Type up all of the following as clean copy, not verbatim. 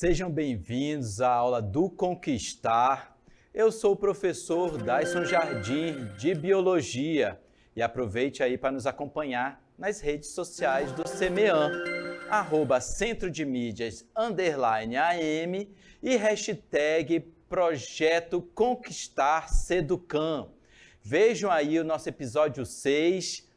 Sejam bem-vindos à aula do Conquistar. Eu sou o professor Daison Jardim, de Biologia, e aproveite aí para nos acompanhar nas redes sociais do CMEAN, @Centro de Mídias _AM e hashtag Projeto Conquistar Seducam. Vejam aí o nosso episódio 6,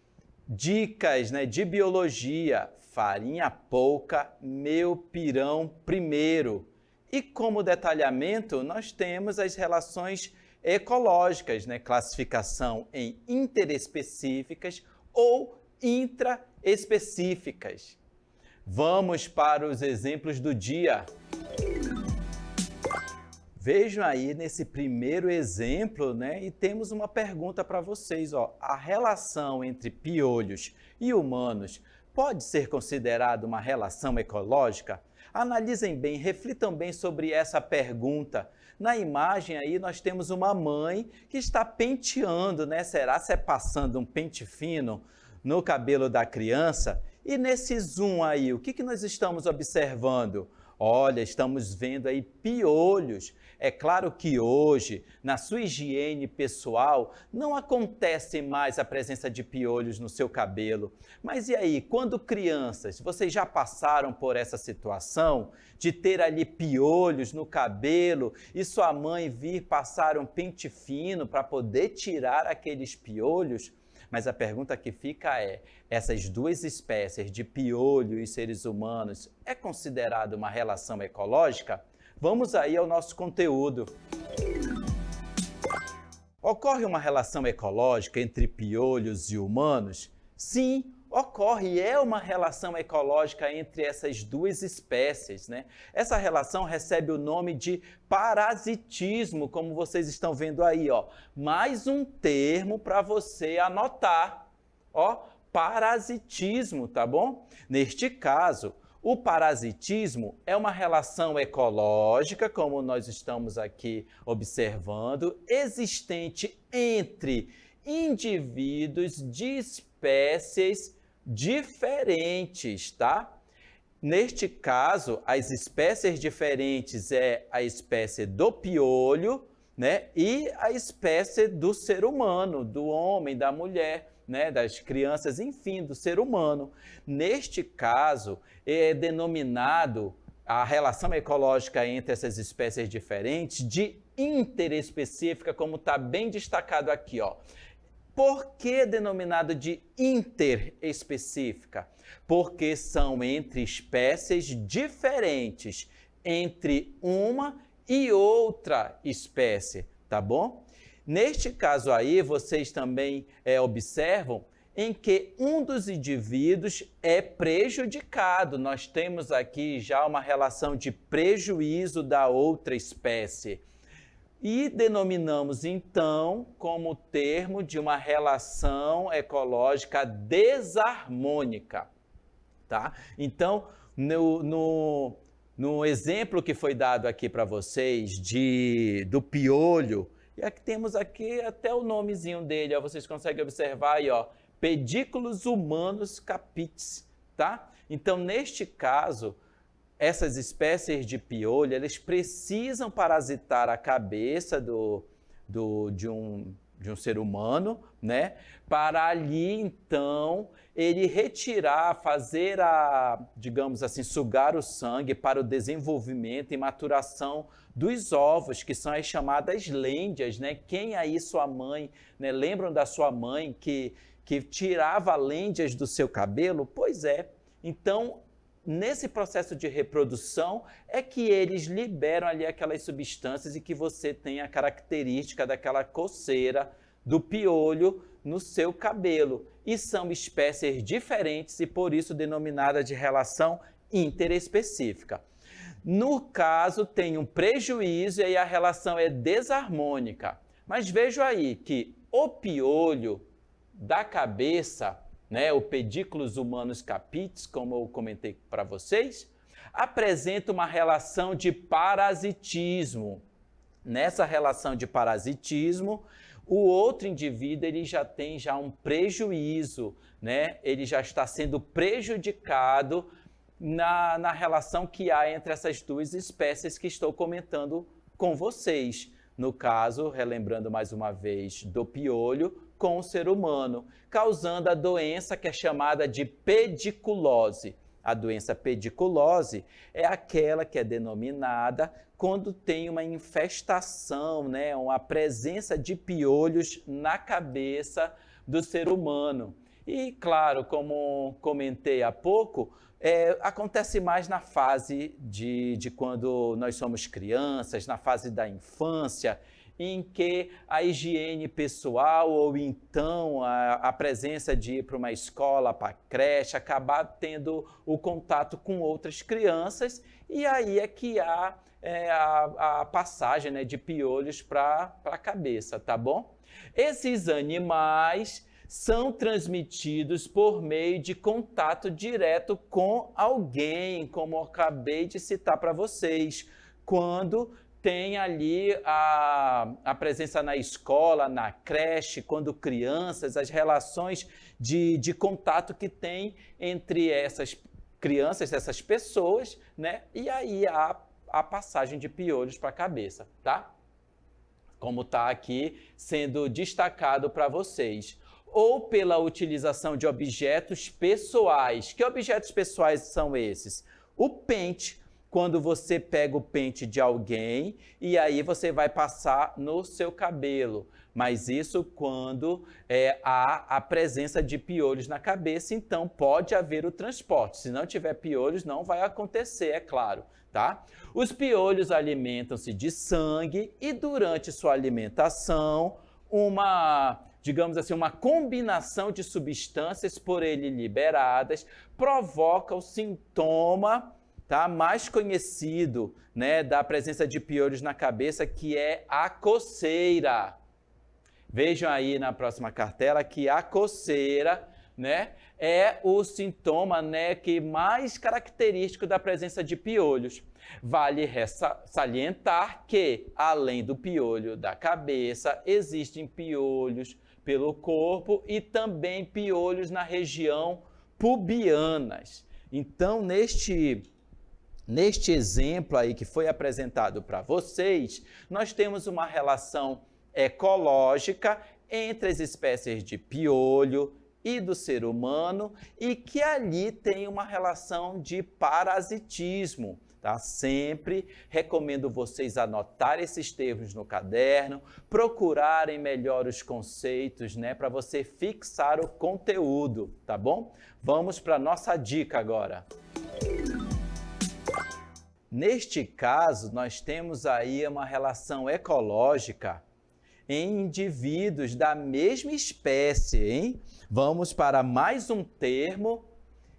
dicas de biologia, farinha pouca, meu pirão primeiro. E como detalhamento, nós temos as relações ecológicas, classificação em interespecíficas ou intraespecíficas. Vamos para os exemplos do dia. Vejam aí nesse primeiro exemplo, e temos uma pergunta para vocês. A relação entre piolhos e humanos pode ser considerada uma relação ecológica? Analisem bem, reflitam bem sobre essa pergunta. Na imagem aí nós temos uma mãe que está penteando, Será que é passando um pente fino no cabelo da criança? E nesse zoom aí, o que nós estamos observando? Olha, estamos vendo aí piolhos. É claro que hoje, na sua higiene pessoal, não acontece mais a presença de piolhos no seu cabelo. Mas e aí, quando crianças, vocês já passaram por essa situação de ter ali piolhos no cabelo e sua mãe vir passar um pente fino para poder tirar aqueles piolhos? Mas a pergunta que fica é, essas duas espécies de piolho e seres humanos é considerada uma relação ecológica? Vamos aí ao nosso conteúdo. Ocorre uma relação ecológica entre piolhos e humanos? Sim, ocorre, é uma relação ecológica entre essas duas espécies, Essa relação recebe o nome de parasitismo, como vocês estão vendo aí, Mais um termo para você anotar, parasitismo, tá bom? Neste caso, o parasitismo é uma relação ecológica, como nós estamos aqui observando, existente entre indivíduos de espécies diferentes, tá? Neste caso, as espécies diferentes é a espécie do piolho, e a espécie do ser humano, do homem, da mulher, das crianças, enfim, do ser humano. Neste caso, é denominado a relação ecológica entre essas espécies diferentes de interespecífica, como está bem destacado aqui, Por que denominado de interespecífica? Porque são entre espécies diferentes, entre uma e outra espécie, tá bom? Neste caso aí, vocês também observam em que um dos indivíduos é prejudicado. Nós temos aqui já uma relação de prejuízo da outra espécie. E denominamos, então, como termo de uma relação ecológica desarmônica, tá? Então, no exemplo que foi dado aqui para vocês do piolho, e aqui temos aqui até o nomezinho dele, vocês conseguem observar aí, Pedículos humanus capitis, tá? Então, neste caso, essas espécies de piolho, eles precisam parasitar a cabeça de um ser humano, para ali, então, ele retirar, fazer digamos assim, sugar o sangue para o desenvolvimento e maturação dos ovos, que são as chamadas lêndias, Quem aí, sua mãe, lembram da sua mãe que tirava lêndias do seu cabelo? Pois é. Então, nesse processo de reprodução é que eles liberam ali aquelas substâncias e que você tem a característica daquela coceira do piolho no seu cabelo. E são espécies diferentes e por isso denominada de relação interespecífica. No caso, tem um prejuízo e aí a relação é desarmônica. Mas vejo aí que o piolho da cabeça, o Pedículos humanus capitis, como eu comentei para vocês, apresenta uma relação de parasitismo. Nessa relação de parasitismo, o outro indivíduo ele já tem um prejuízo, Ele já está sendo prejudicado na relação que há entre essas duas espécies que estou comentando com vocês. No caso, relembrando mais uma vez, do piolho com o ser humano, causando a doença que é chamada de pediculose. A doença pediculose é aquela que é denominada quando tem uma infestação, né, uma presença de piolhos na cabeça do ser humano. E, claro, como comentei há pouco, acontece mais na fase de quando nós somos crianças, na fase da infância, em que a higiene pessoal ou então a presença de ir para uma escola, para a creche, acabar tendo o contato com outras crianças, e aí é que há a passagem, né, de piolhos para a cabeça, tá bom? Esses animais são transmitidos por meio de contato direto com alguém, como eu acabei de citar para vocês, quando tem ali a presença na escola, na creche, quando crianças, as relações de contato que tem entre essas crianças, essas pessoas, né? E aí a passagem de piolhos para a cabeça, tá? Como está aqui sendo destacado para vocês. Ou pela utilização de objetos pessoais. Que objetos pessoais são esses? O pente, quando você pega o pente de alguém e aí você vai passar no seu cabelo. Mas isso quando há a presença de piolhos na cabeça, então pode haver o transporte. Se não tiver piolhos, não vai acontecer, é claro, tá? Os piolhos alimentam-se de sangue e durante sua alimentação, digamos assim, uma combinação de substâncias por ele liberadas provoca o sintoma, tá, mais conhecido, né, da presença de piolhos na cabeça, que é a coceira. Vejam aí na próxima cartela que a coceira, né, é o sintoma, né, que mais característico da presença de piolhos. Vale salientar que, além do piolho da cabeça, existem piolhos pelo corpo e também piolhos na região pubianas. Então, neste exemplo aí que foi apresentado para vocês, nós temos uma relação ecológica entre as espécies de piolho e do ser humano e que ali tem uma relação de parasitismo. Tá? Sempre recomendo vocês anotarem esses termos no caderno, procurarem melhor os conceitos, né, para você fixar o conteúdo, tá bom? Vamos para a nossa dica agora. Neste caso, nós temos aí uma relação ecológica em indivíduos da mesma espécie, hein? Vamos para mais um termo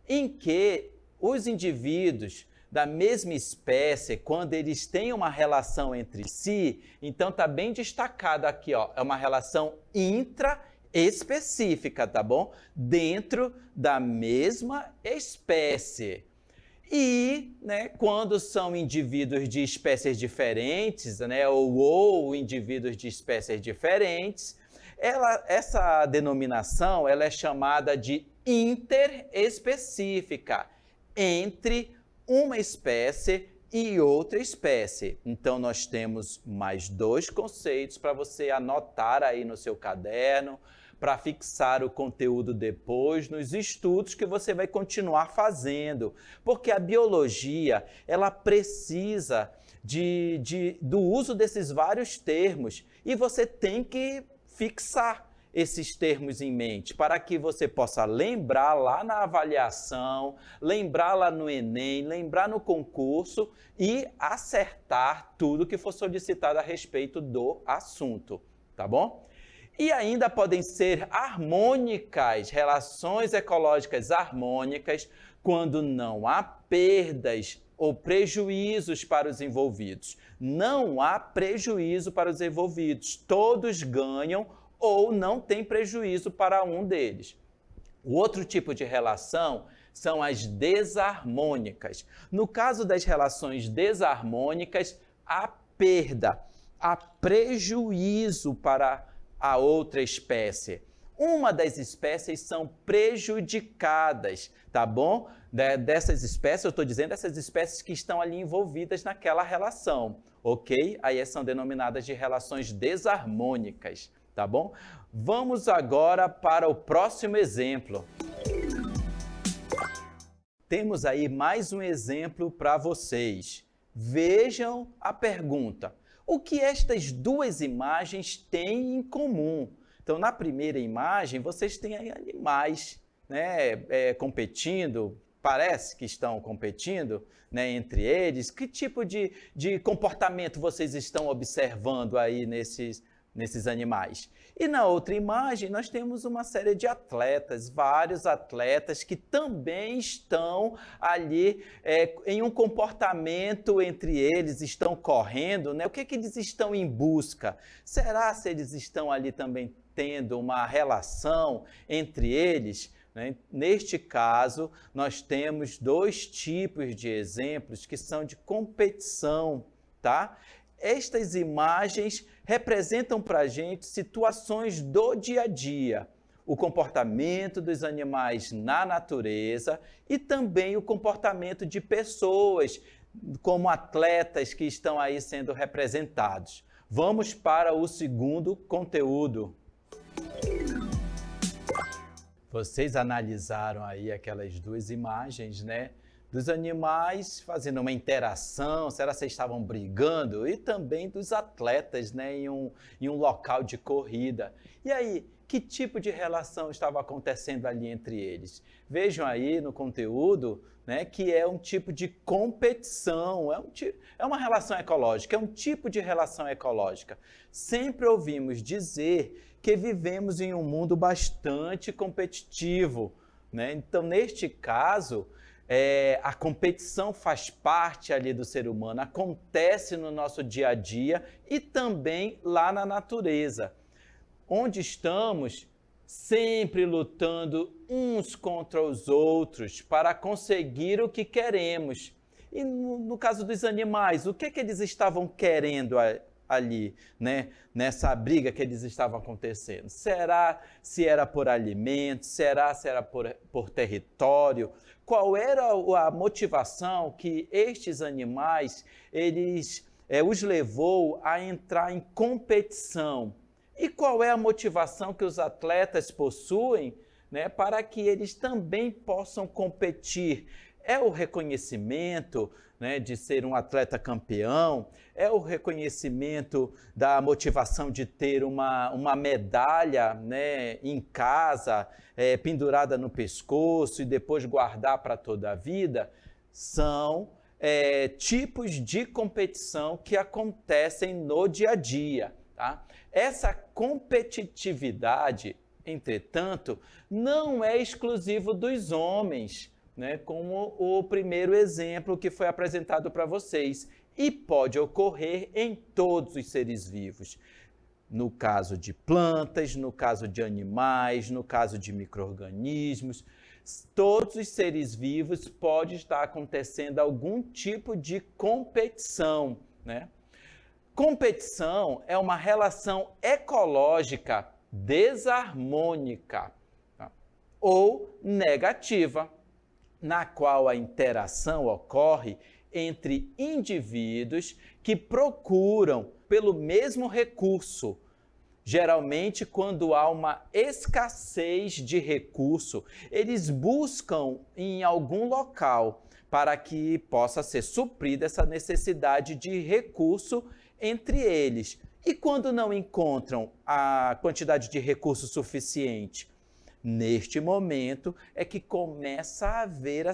em que os indivíduos da mesma espécie, quando eles têm uma relação entre si, então está bem destacado aqui, ó, é uma relação intraespecífica, tá bom? Dentro da mesma espécie. E, né, quando são indivíduos de espécies diferentes, né, ou indivíduos de espécies diferentes, essa denominação ela é chamada de interespecífica, entre uma espécie e outra espécie. Então, nós temos mais dois conceitos para você anotar aí no seu caderno, para fixar o conteúdo depois nos estudos que você vai continuar fazendo. Porque a biologia, ela precisa do uso desses vários termos e você tem que fixar esses termos em mente, para que você possa lembrar lá na avaliação, lembrar lá no Enem, lembrar no concurso e acertar tudo que for solicitado a respeito do assunto, tá bom? E ainda podem ser harmônicas, relações ecológicas harmônicas, quando não há perdas ou prejuízos para os envolvidos. Não há prejuízo para os envolvidos, todos ganham ou não tem prejuízo para um deles. O outro tipo de relação são as desarmônicas. No caso das relações desarmônicas, há perda, há prejuízo para a outra espécie. uma das espécies são prejudicadas, tá bom? Dessas espécies, eu estou dizendo essas espécies que estão ali envolvidas naquela relação, ok? Aí são denominadas de relações desarmônicas, tá bom? Vamos agora para o próximo exemplo. Temos aí mais um exemplo para vocês. Vejam a pergunta. O que estas duas imagens têm em comum? Então, na primeira imagem, vocês têm aí animais, né, competindo, parece que estão competindo, né, entre eles. Que tipo de comportamento vocês estão observando aí nesses animais? E na outra imagem, nós temos uma série de atletas, vários atletas que também estão ali em um comportamento entre eles, estão correndo, né? O que eles estão em busca? Será se eles estão ali também tendo uma relação entre eles? Neste caso, nós temos dois tipos de exemplos que são de competição, tá? Estas imagens representam para a gente situações do dia a dia, o comportamento dos animais na natureza e também o comportamento de pessoas, como atletas que estão aí sendo representados. Vamos para o segundo conteúdo. Vocês analisaram aí aquelas duas imagens, né? Dos animais fazendo uma interação, será que vocês estavam brigando? E também dos atletas, né, em um local de corrida. E aí, que tipo de relação estava acontecendo ali entre eles? Vejam aí no conteúdo, né, que é um tipo de competição, é uma relação ecológica, é um tipo de relação ecológica. Sempre ouvimos dizer que vivemos em um mundo bastante competitivo, né? Então, neste caso, a competição faz parte ali do ser humano, acontece no nosso dia a dia e também lá na natureza, onde estamos sempre lutando uns contra os outros para conseguir o que queremos. E no caso dos animais, o que eles estavam querendo ali, né? Nessa briga que eles estavam acontecendo? Será se era por alimento? Será se era por território? Qual era a motivação que estes animais, os levou a entrar em competição? E qual é a motivação que os atletas possuem, né, para que eles também possam competir? É o reconhecimento, né, de ser um atleta campeão? É o reconhecimento da motivação de ter uma medalha, né, em casa, pendurada no pescoço e depois guardar para toda a vida? São tipos de competição que acontecem no dia a dia, tá? Essa competitividade, entretanto, não é exclusivo dos homens, né, como o primeiro exemplo que foi apresentado para vocês, e pode ocorrer em todos os seres vivos. No caso de plantas, no caso de animais, no caso de micro-organismos, todos os seres vivos pode estar acontecendo algum tipo de competição, né? Competição é uma relação ecológica desarmônica, tá? Ou negativa, na qual a interação ocorre entre indivíduos que procuram pelo mesmo recurso. Geralmente, quando há uma escassez de recurso, eles buscam em algum local para que possa ser suprida essa necessidade de recurso entre eles. E quando não encontram a quantidade de recurso suficiente, neste momento é que começa a haver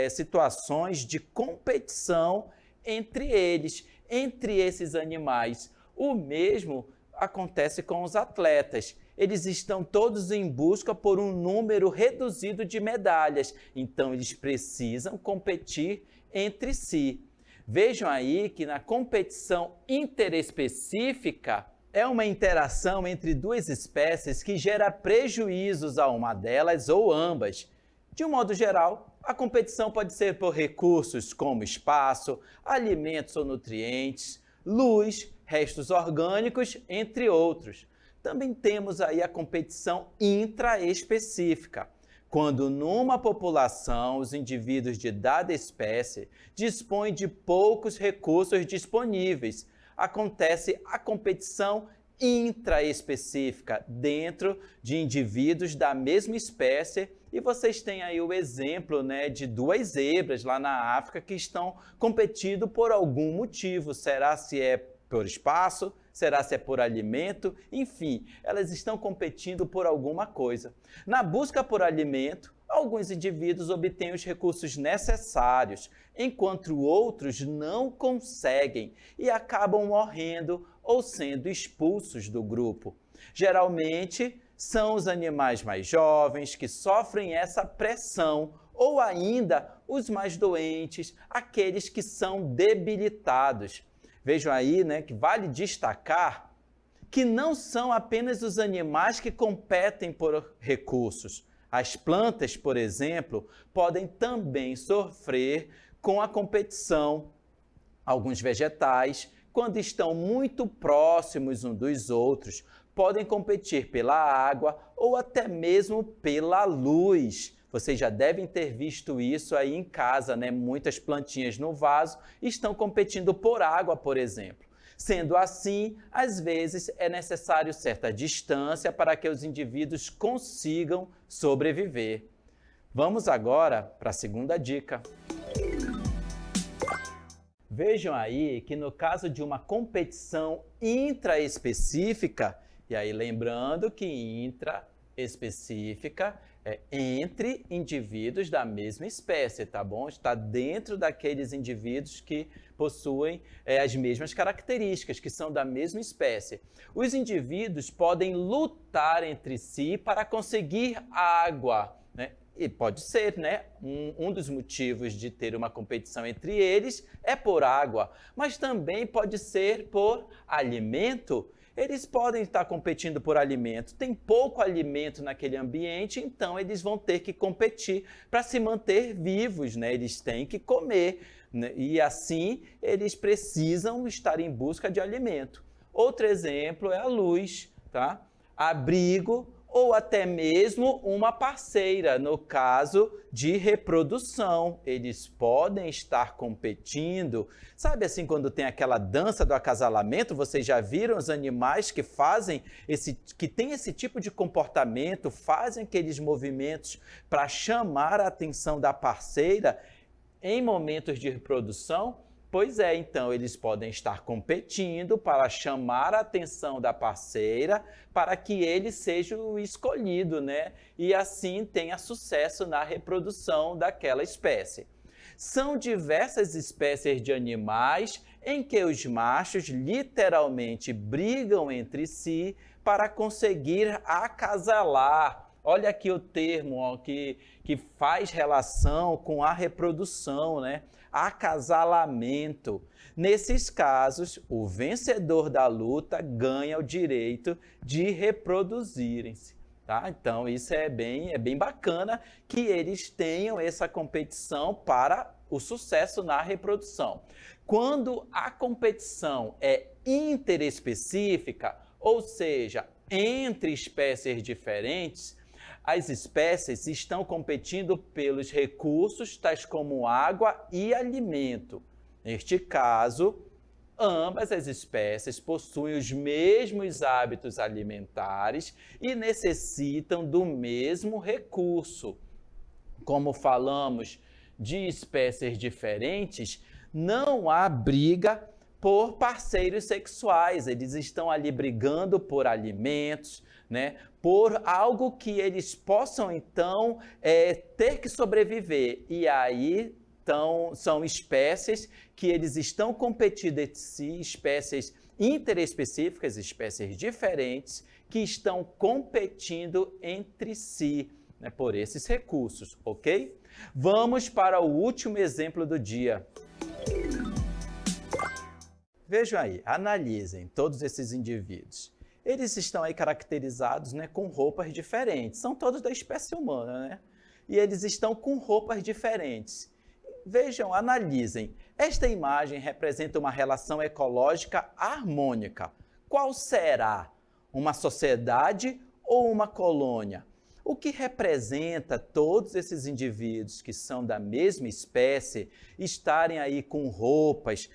situações de competição entre eles, entre esses animais. O mesmo acontece com os atletas. Eles estão todos em busca por um número reduzido de medalhas, então eles precisam competir entre si. Vejam aí que na competição interespecífica é uma interação entre duas espécies que gera prejuízos a uma delas ou ambas. De um modo geral, a competição pode ser por recursos como espaço, alimentos ou nutrientes, luz, restos orgânicos, entre outros. Também temos aí a competição intraespecífica, quando numa população os indivíduos de dada espécie dispõem de poucos recursos disponíveis. Acontece a competição intraespecífica dentro de indivíduos da mesma espécie. E vocês têm aí o exemplo, né, de duas zebras lá na África que estão competindo por algum motivo. Será se é por espaço? Será se é por alimento? Enfim, elas estão competindo por alguma coisa. Na busca por alimento, alguns indivíduos obtêm os recursos necessários, enquanto outros não conseguem e acabam morrendo ou sendo expulsos do grupo. Geralmente, são os animais mais jovens que sofrem essa pressão, ou ainda os mais doentes, aqueles que são debilitados. Vejam aí, né, que vale destacar que não são apenas os animais que competem por recursos. As plantas, por exemplo, podem também sofrer com a competição. Alguns vegetais, quando estão muito próximos uns dos outros, podem competir pela água ou até mesmo pela luz. Vocês já devem ter visto isso aí em casa, né? Muitas plantinhas no vaso estão competindo por água, por exemplo. Sendo assim, às vezes é necessário certa distância para que os indivíduos consigam sobreviver. Vamos agora para a segunda dica. Vejam aí que no caso de uma competição intraespecífica, e aí lembrando que intraespecífica é entre indivíduos da mesma espécie, tá bom? Está dentro daqueles indivíduos que possuem as mesmas características, que são da mesma espécie. Os indivíduos podem lutar entre si para conseguir água, né? E pode ser, né? Um dos motivos de ter uma competição entre eles é por água, mas também pode ser por alimento. Eles podem estar competindo por alimento. Tem pouco alimento naquele ambiente, então eles vão ter que competir para se manter vivos, né? Eles têm que comer, né? E assim eles precisam estar em busca de alimento. Outro exemplo é a luz, tá? Abrigo ou até mesmo uma parceira, no caso de reprodução. Eles podem estar competindo. Sabe assim, quando tem aquela dança do acasalamento, vocês já viram os animais que têm esse tipo de comportamento, fazem aqueles movimentos para chamar a atenção da parceira em momentos de reprodução? Pois é, então, eles podem estar competindo para chamar a atenção da parceira para que ele seja o escolhido, né? E assim tenha sucesso na reprodução daquela espécie. São diversas espécies de animais em que os machos literalmente brigam entre si para conseguir acasalar. Olha aqui o termo ó, que faz relação com a reprodução, né? Acasalamento. Nesses casos, o vencedor da luta ganha o direito de reproduzirem-se. Tá? Então, isso é bem bacana que eles tenham essa competição para o sucesso na reprodução. Quando a competição é interespecífica, ou seja, entre espécies diferentes, as espécies estão competindo pelos recursos tais como água e alimento. Neste caso, ambas as espécies possuem os mesmos hábitos alimentares e necessitam do mesmo recurso. Como falamos de espécies diferentes, não há briga por parceiros sexuais. Eles estão ali brigando por alimentos, né? Por algo que eles possam, então, ter que sobreviver. E aí, então, são espécies que eles estão competindo entre si, espécies interespecíficas, espécies diferentes, que estão competindo entre si, né, por esses recursos, ok? Vamos para o último exemplo do dia. Vejam aí, analisem todos esses indivíduos. Eles estão aí caracterizados, né, com roupas diferentes. São todos da espécie humana, né? E eles estão com roupas diferentes. Vejam, analisem. Esta imagem representa uma relação ecológica harmônica. Qual será? uma sociedade ou uma colônia? O que representa todos esses indivíduos que são da mesma espécie estarem aí com roupas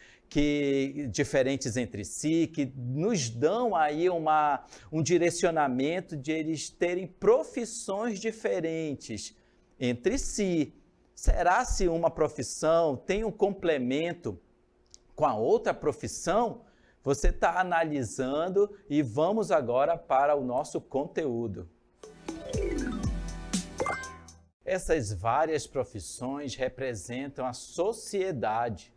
diferentes entre si, que nos dão aí um direcionamento de eles terem profissões diferentes entre si? Será se uma profissão tem um complemento com a outra profissão? Você está analisando e vamos agora para o nosso conteúdo. Essas várias profissões representam a sociedade.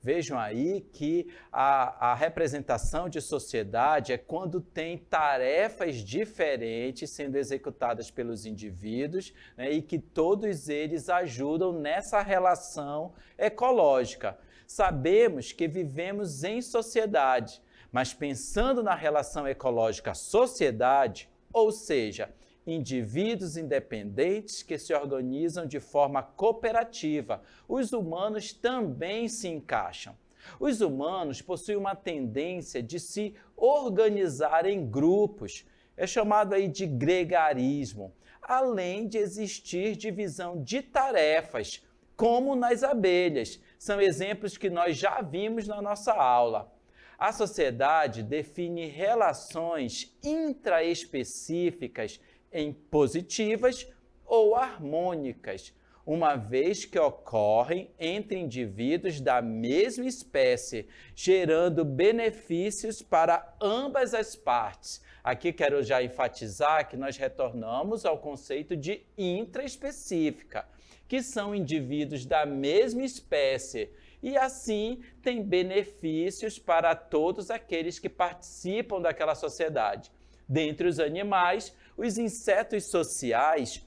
Vejam aí que a representação de sociedade é quando tem tarefas diferentes sendo executadas pelos indivíduos, né, e que todos eles ajudam nessa relação ecológica. Sabemos que vivemos em sociedade, mas pensando na relação ecológica sociedade, ou seja, indivíduos independentes que se organizam de forma cooperativa, os humanos também se encaixam. Os humanos possuem uma tendência de se organizar em grupos, é chamado aí de gregarismo, além de existir divisão de tarefas, como nas abelhas. São exemplos que nós já vimos na nossa aula. A sociedade define relações intraespecíficas em positivas ou harmônicas, uma vez que ocorrem entre indivíduos da mesma espécie, gerando benefícios para ambas as partes. Aqui quero já enfatizar que nós retornamos ao conceito de intraespecífica, que são indivíduos da mesma espécie, e assim tem benefícios para todos aqueles que participam daquela sociedade. Dentre os animais, os insetos sociais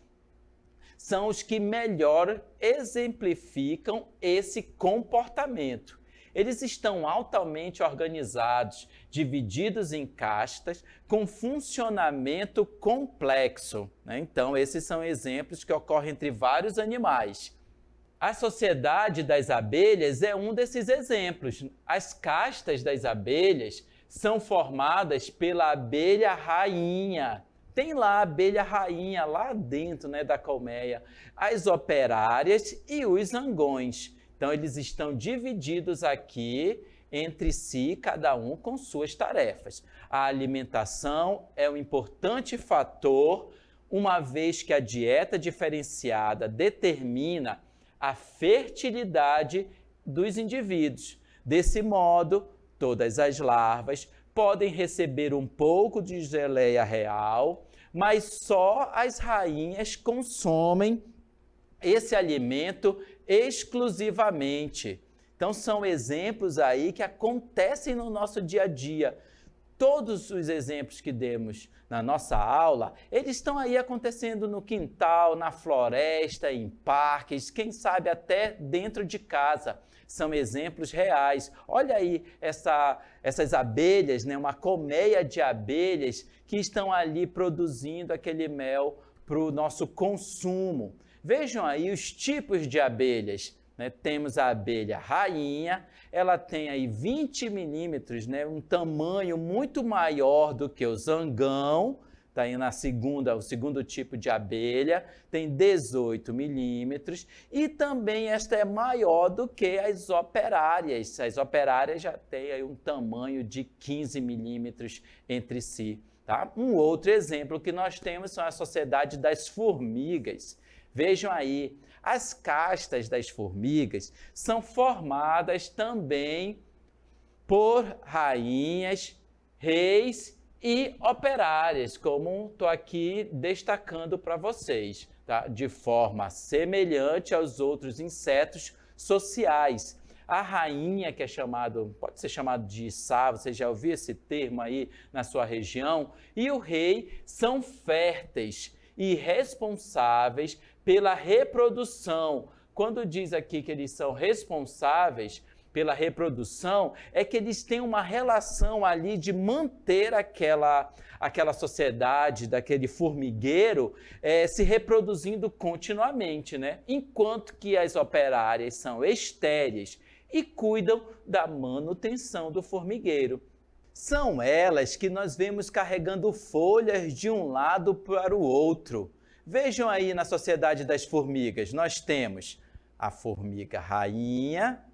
são os que melhor exemplificam esse comportamento. Eles estão altamente organizados, divididos em castas, com funcionamento complexo, né? Então, esses são exemplos que ocorrem entre vários animais. A sociedade das abelhas é um desses exemplos. As castas das abelhas são formadas pela abelha rainha. Tem lá a abelha rainha, lá dentro, né, da colmeia, as operárias e os zangões. Então, eles estão divididos aqui entre si, cada um com suas tarefas. A alimentação é um importante fator, uma vez que a dieta diferenciada determina a fertilidade dos indivíduos. Desse modo, todas as larvas podem receber um pouco de geleia real, mas só as rainhas consomem esse alimento exclusivamente. Então, são exemplos aí que acontecem no nosso dia a dia. Todos os exemplos que demos na nossa aula, eles estão aí acontecendo no quintal, na floresta, em parques, quem sabe até dentro de casa. São exemplos reais. Olha aí essas abelhas, né? Uma colmeia de abelhas que estão ali produzindo aquele mel para o nosso consumo. Vejam aí os tipos de abelhas. Né? Temos a abelha rainha, ela tem aí 20 milímetros, né? Um tamanho muito maior do que o zangão, está aí o segundo tipo de abelha, tem 18 milímetros, e também esta é maior do que as operárias. As operárias já têm aí um tamanho de 15 milímetros entre si. Tá? Um outro exemplo que nós temos são a sociedade das formigas. Vejam aí, as castas das formigas são formadas também por rainhas, reis e operárias, como estou aqui destacando para vocês, tá? De forma semelhante aos outros insetos sociais. A rainha, que pode ser chamado de içá, você já ouviu esse termo aí na sua região, e o rei são férteis e responsáveis pela reprodução. Quando diz aqui que eles são responsáveis pela reprodução, é que eles têm uma relação ali de manter aquela sociedade, daquele formigueiro, se reproduzindo continuamente, né? Enquanto que as operárias são estéreis e cuidam da manutenção do formigueiro. São elas que nós vemos carregando folhas de um lado para o outro. Vejam aí na sociedade das formigas, nós temos a formiga rainha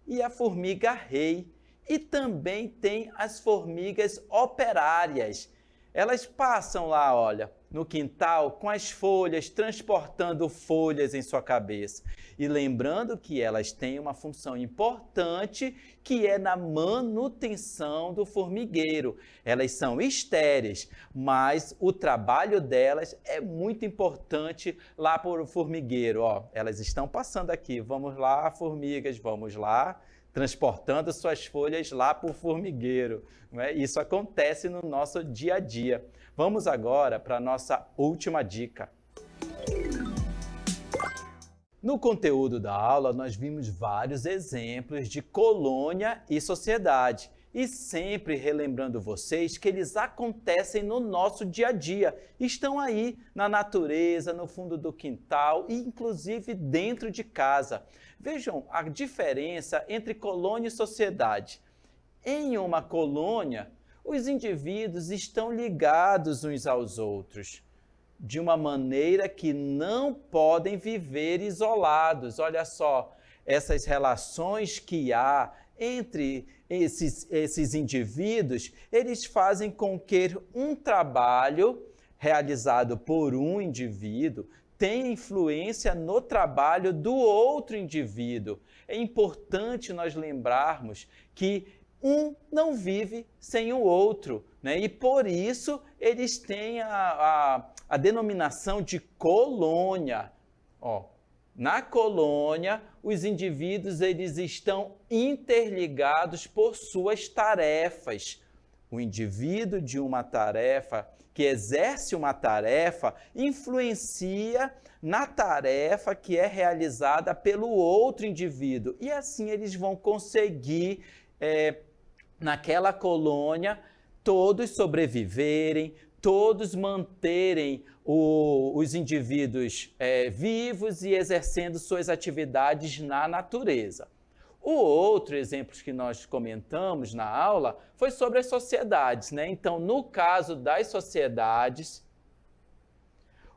e a formiga rei. E também tem as formigas operárias. Elas passam lá, olha, no quintal com as folhas, transportando folhas em sua cabeça. E lembrando que elas têm uma função importante, que é na manutenção do formigueiro. Elas são estéreis, mas o trabalho delas é muito importante lá para o formigueiro. Ó, elas estão passando aqui. Vamos lá, formigas, vamos lá, transportando suas folhas lá para o formigueiro. Isso acontece no nosso dia a dia. Vamos agora para a nossa última dica. No conteúdo da aula, nós vimos vários exemplos de colônia e sociedade. E sempre relembrando vocês que eles acontecem no nosso dia a dia. Estão aí na natureza, no fundo do quintal e inclusive dentro de casa. Vejam a diferença entre colônia e sociedade. Em uma colônia, os indivíduos estão ligados uns aos outros, de uma maneira que não podem viver isolados. Olha só, essas relações que há entre esses indivíduos, eles fazem com que um trabalho realizado por um indivíduo tenha influência no trabalho do outro indivíduo. É importante nós lembrarmos que um não vive sem o outro, né? E por isso eles têm a denominação de colônia. Ó, na colônia, os indivíduos eles estão interligados por suas tarefas. O indivíduo de uma tarefa, que exerce uma tarefa, influencia na tarefa que é realizada pelo outro indivíduo. E assim eles vão conseguir, naquela colônia, todos sobreviverem, todos manterem os indivíduos vivos e exercendo suas atividades na natureza. O outro exemplo que nós comentamos na aula foi sobre as sociedades, né? Então, no caso das sociedades,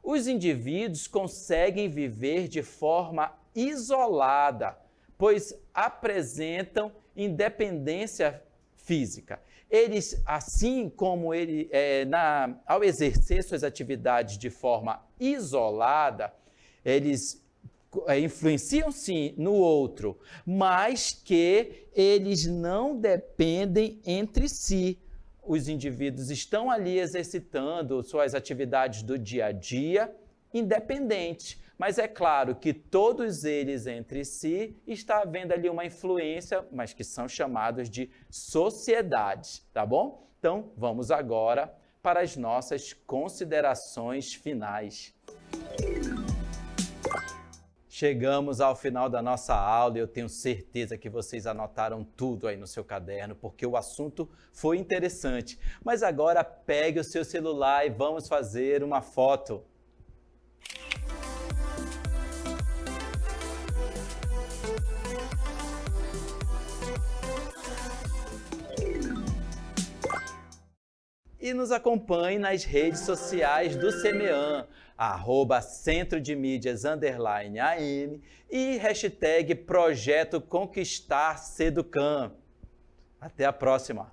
os indivíduos conseguem viver de forma isolada, pois apresentam independência física. Eles, assim como ao exercer suas atividades de forma isolada, eles influenciam sim no outro, mas que eles não dependem entre si. Os indivíduos estão ali exercitando suas atividades do dia a dia independentes, mas é claro que todos eles entre si está havendo ali uma influência, mas que são chamados de sociedades, tá bom? Então, vamos agora para as nossas considerações finais. Chegamos ao final da nossa aula e eu tenho certeza que vocês anotaram tudo aí no seu caderno, porque o assunto foi interessante. Mas agora pegue o seu celular e vamos fazer uma foto. E nos acompanhe nas redes sociais do CEMEAN, @Centro de Mídias _AM e hashtag Projeto Conquistar Seducan. Até a próxima!